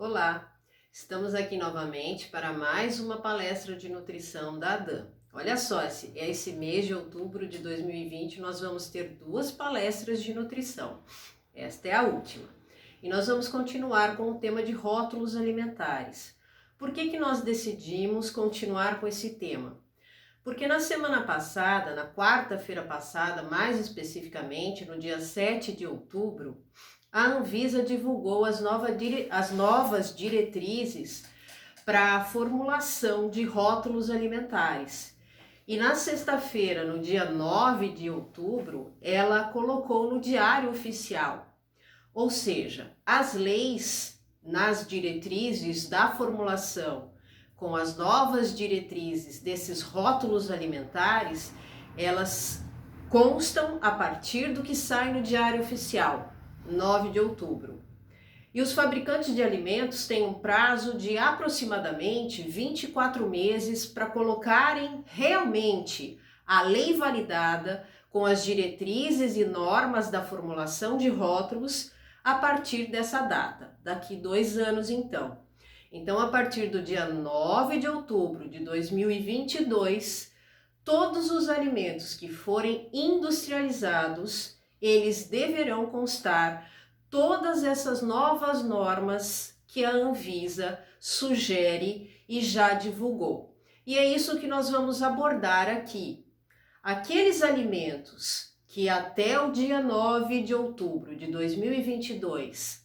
Olá, estamos aqui novamente para mais uma palestra de nutrição da ADAM. Olha só, esse mês de outubro de 2020 nós vamos ter duas palestras de nutrição. Esta é a última. E nós vamos continuar com o tema de rótulos alimentares. Por que nós decidimos continuar com esse tema? Porque na semana passada, na quarta-feira passada, mais especificamente no dia 7 de outubro, a Anvisa divulgou as novas diretrizes para a formulação de rótulos alimentares. E na sexta-feira, no dia 9 de outubro, ela colocou no Diário Oficial. Ou seja, as leis nas diretrizes da formulação, com as novas diretrizes desses rótulos alimentares, elas constam a partir do que sai no Diário Oficial. 9 de outubro. E os fabricantes de alimentos têm um prazo de aproximadamente 24 meses para colocarem realmente a lei validada com as diretrizes e normas da formulação de rótulos a partir dessa data, daqui 2 anos então. Então, a partir do dia 9 de outubro de 2022, todos os alimentos que forem industrializados eles deverão constar todas essas novas normas que a Anvisa sugere e já divulgou. E é isso que nós vamos abordar aqui. Aqueles alimentos que até o dia 9 de outubro de 2022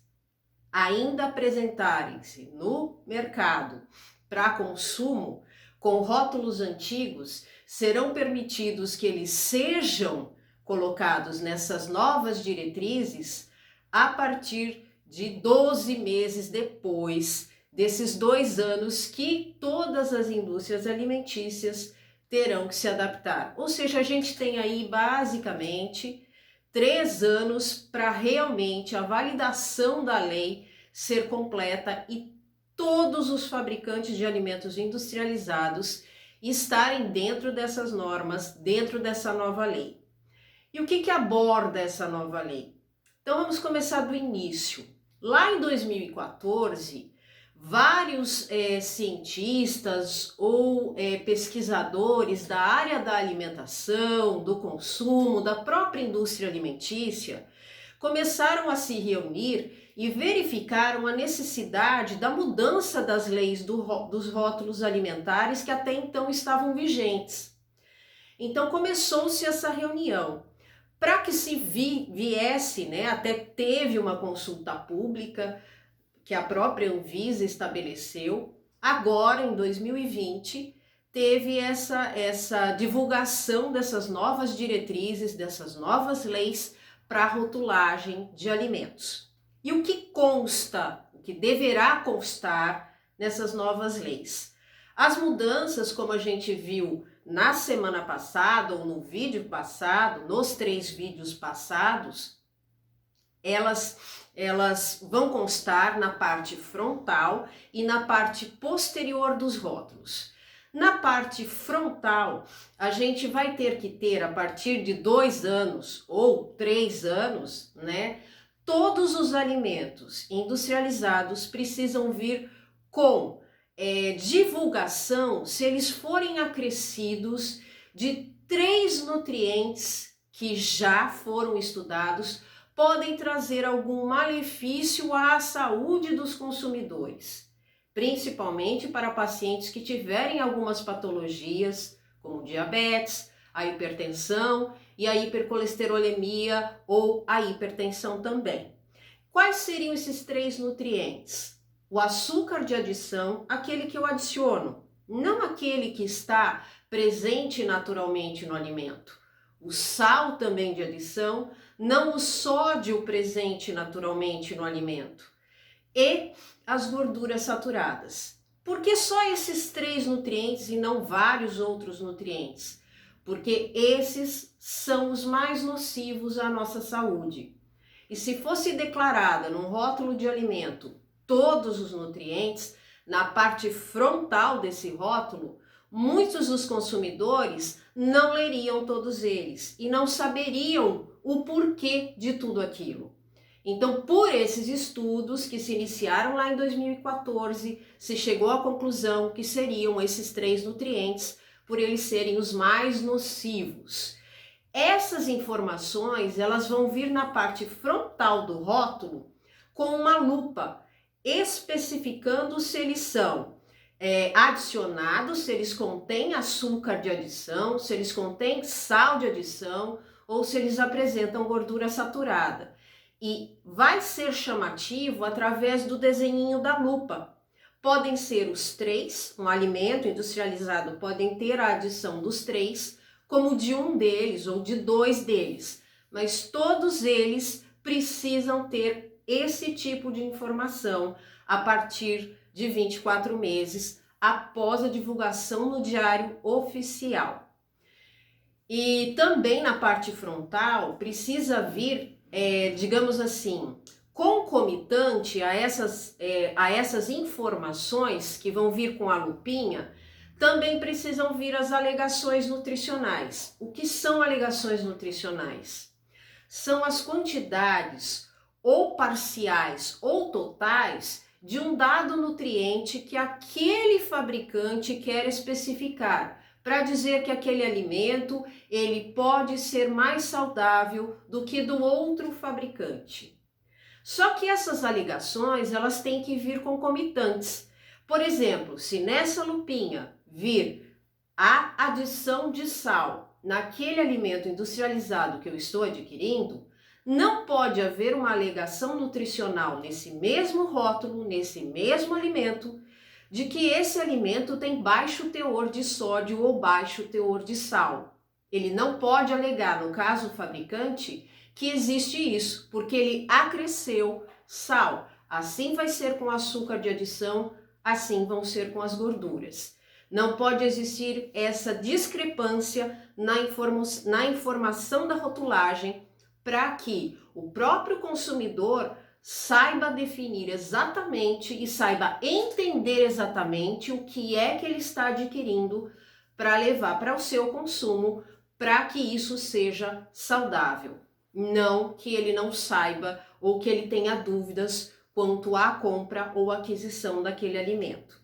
ainda apresentarem-se no mercado para consumo com rótulos antigos, serão permitidos que eles sejam colocados nessas novas diretrizes a partir de 12 meses depois desses 2 anos que todas as indústrias alimentícias terão que se adaptar. Ou seja, a gente tem aí basicamente 3 anos para realmente a validação da lei ser completa e todos os fabricantes de alimentos industrializados estarem dentro dessas normas, dentro dessa nova lei. E o que aborda essa nova lei? Então vamos começar do início. Lá em 2014, vários cientistas ou pesquisadores da área da alimentação, do consumo, da própria indústria alimentícia, começaram a se reunir e verificaram a necessidade da mudança das leis dos rótulos alimentares que até então estavam vigentes. Então começou-se essa reunião. Para que se viesse, até teve uma consulta pública que a própria Anvisa estabeleceu. Agora, em 2020, teve essa divulgação dessas novas diretrizes, dessas novas leis para rotulagem de alimentos. E o que consta, o que deverá constar nessas novas leis? As mudanças, como a gente viu na semana passada ou no vídeo passado, nos 3 vídeos passados, elas vão constar na parte frontal e na parte posterior dos rótulos. Na parte frontal, a gente vai ter que ter, a partir de 2 anos ou 3 anos, todos os alimentos industrializados precisam vir com divulgação se eles forem acrescidos de 3 nutrientes que já foram estudados, podem trazer algum malefício à saúde dos consumidores, principalmente para pacientes que tiverem algumas patologias, como diabetes, a hipertensão e a hipercolesterolemia ou a hipertensão também. Quais seriam esses 3 nutrientes? O açúcar de adição, aquele que eu adiciono, não aquele que está presente naturalmente no alimento. O sal também de adição, não o sódio presente naturalmente no alimento. E as gorduras saturadas. Por que só esses 3 nutrientes e não vários outros nutrientes? Porque esses são os mais nocivos à nossa saúde. E se fosse declarada num rótulo de alimento todos os nutrientes, na parte frontal desse rótulo, muitos dos consumidores não leriam todos eles e não saberiam o porquê de tudo aquilo. Então, por esses estudos que se iniciaram lá em 2014, se chegou à conclusão que seriam esses 3 nutrientes, por eles serem os mais nocivos. Essas informações, elas vão vir na parte frontal do rótulo com uma lupa, especificando se eles são adicionados, se eles contêm açúcar de adição, se eles contêm sal de adição ou se eles apresentam gordura saturada. E vai ser chamativo através do desenhinho da lupa. Podem ser os 3, um alimento industrializado podem ter a adição dos 3, como de um deles ou de 2 deles, mas todos eles precisam ter esse tipo de informação a partir de 24 meses após a divulgação no Diário Oficial. E também na parte frontal precisa vir, digamos assim, concomitante a essas informações que vão vir com a lupinha, também precisam vir as alegações nutricionais. O que são alegações nutricionais? São as quantidades ou parciais ou totais de um dado nutriente que aquele fabricante quer especificar, para dizer que aquele alimento ele pode ser mais saudável do que do outro fabricante. Só que essas alegações, elas têm que vir concomitantes. Por exemplo, se nessa lupinha vir a adição de sal naquele alimento industrializado que eu estou adquirindo, não pode haver uma alegação nutricional nesse mesmo rótulo, nesse mesmo alimento, de que esse alimento tem baixo teor de sódio ou baixo teor de sal. Ele não pode alegar, no caso do fabricante, que existe isso, porque ele acresceu sal. Assim vai ser com açúcar de adição, assim vão ser com as gorduras. Não pode existir essa discrepância na informação da rotulagem para que o próprio consumidor saiba definir exatamente e saiba entender exatamente o que é que ele está adquirindo para levar para o seu consumo, para que isso seja saudável. Não que ele não saiba ou que ele tenha dúvidas quanto à compra ou aquisição daquele alimento.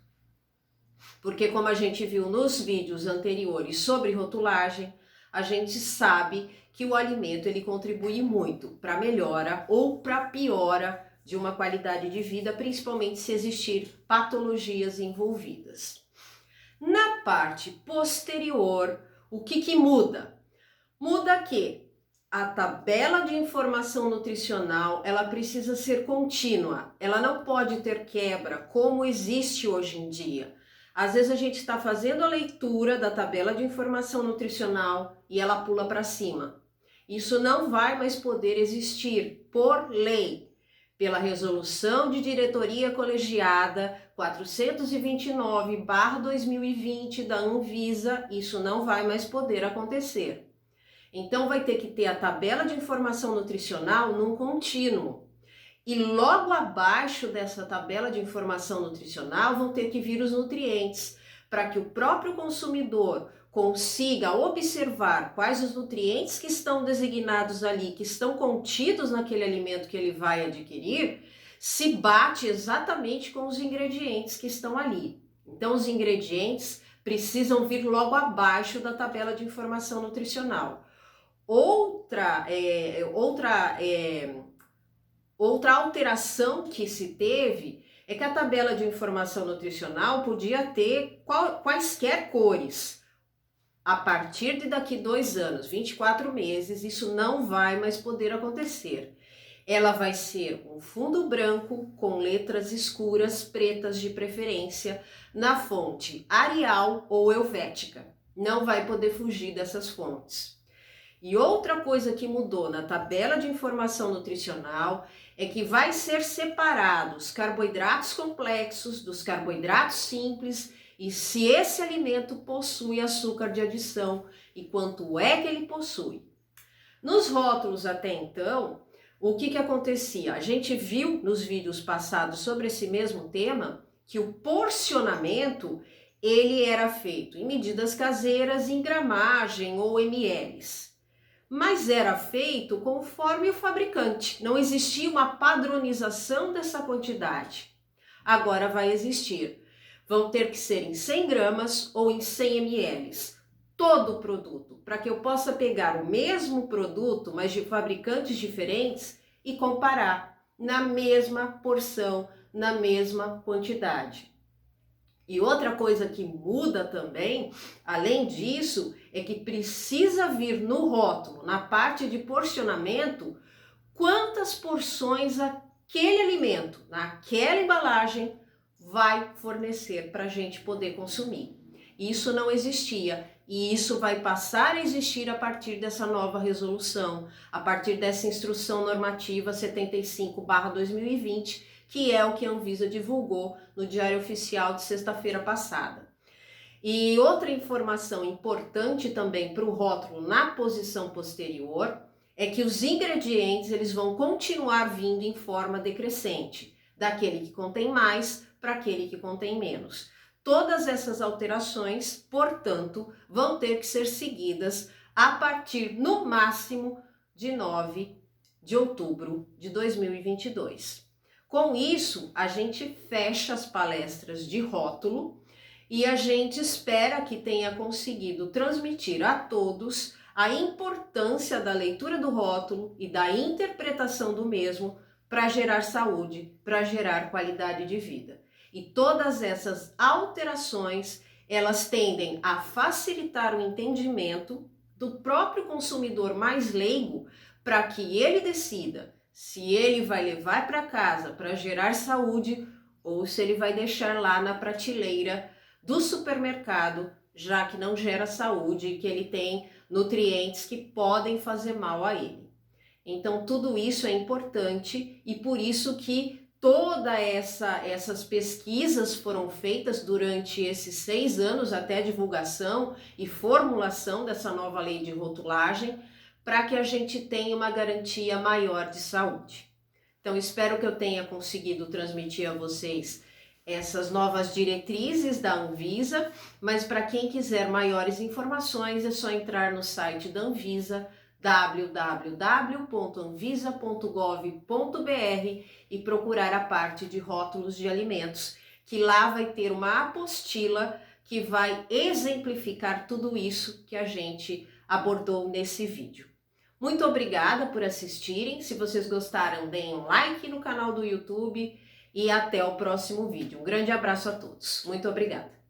Porque como a gente viu nos vídeos anteriores sobre rotulagem, a gente sabe que o alimento ele contribui muito para a melhora ou para a piora de uma qualidade de vida, principalmente se existir patologias envolvidas. Na parte posterior, o que muda? Muda que a tabela de informação nutricional, ela precisa ser contínua, ela não pode ter quebra como existe hoje em dia. Às vezes a gente está fazendo a leitura da tabela de informação nutricional e ela pula para cima. Isso não vai mais poder existir por lei, pela resolução de diretoria colegiada 429/2020 da Anvisa, isso não vai mais poder acontecer. Então vai ter que ter a tabela de informação nutricional num contínuo. E logo abaixo dessa tabela de informação nutricional vão ter que vir os nutrientes, para que o próprio consumidor consiga observar quais os nutrientes que estão designados ali, que estão contidos naquele alimento que ele vai adquirir, se bate exatamente com os ingredientes que estão ali. Então os ingredientes precisam vir logo abaixo da tabela de informação nutricional. Outra alteração que se teve é que a tabela de informação nutricional podia ter quaisquer cores. A partir de daqui 2 anos, 24 meses, isso não vai mais poder acontecer. Ela vai ser um fundo branco com letras escuras, pretas de preferência, na fonte Arial ou Helvética. Não vai poder fugir dessas fontes. E outra coisa que mudou na tabela de informação nutricional é que vai ser separado os carboidratos complexos dos carboidratos simples e se esse alimento possui açúcar de adição e quanto é que ele possui. Nos rótulos até então, o que acontecia? A gente viu nos vídeos passados sobre esse mesmo tema que o porcionamento ele era feito em medidas caseiras, em gramagem ou mls. mas era feito conforme o fabricante. Não existia uma padronização dessa quantidade. Agora vai existir. Vão ter que ser em 100 gramas ou em 100 ml. Todo o produto, para que eu possa pegar o mesmo produto, mas de fabricantes diferentes e comparar na mesma porção, na mesma quantidade. E outra coisa que muda também, além disso, é que precisa vir no rótulo, na parte de porcionamento, quantas porções aquele alimento, naquela embalagem, vai fornecer para a gente poder consumir. Isso não existia e isso vai passar a existir a partir dessa nova resolução, a partir dessa instrução normativa 75/2020, que é o que a Anvisa divulgou no Diário Oficial de sexta-feira passada. E outra informação importante também para o rótulo na posição posterior é que os ingredientes eles vão continuar vindo em forma decrescente, daquele que contém mais para aquele que contém menos. Todas essas alterações, portanto, vão ter que ser seguidas a partir, no máximo, de 9 de outubro de 2022. Com isso, a gente fecha as palestras de rótulo e a gente espera que tenha conseguido transmitir a todos a importância da leitura do rótulo e da interpretação do mesmo para gerar saúde, para gerar qualidade de vida. E todas essas alterações, elas tendem a facilitar o entendimento do próprio consumidor mais leigo para que ele decida se ele vai levar para casa para gerar saúde ou se ele vai deixar lá na prateleira do supermercado, já que não gera saúde e que ele tem nutrientes que podem fazer mal a ele. Então, tudo isso é importante e por isso que essas pesquisas foram feitas durante esses 6 anos até a divulgação e formulação dessa nova lei de rotulagem, para que a gente tenha uma garantia maior de saúde. Então, espero que eu tenha conseguido transmitir a vocês essas novas diretrizes da Anvisa, mas para quem quiser maiores informações é só entrar no site da Anvisa, www.anvisa.gov.br, e procurar a parte de rótulos de alimentos, que lá vai ter uma apostila que vai exemplificar tudo isso que a gente abordou nesse vídeo. Muito obrigada por assistirem. Se vocês gostaram, deem um like no canal do YouTube e até o próximo vídeo. Um grande abraço a todos. Muito obrigada.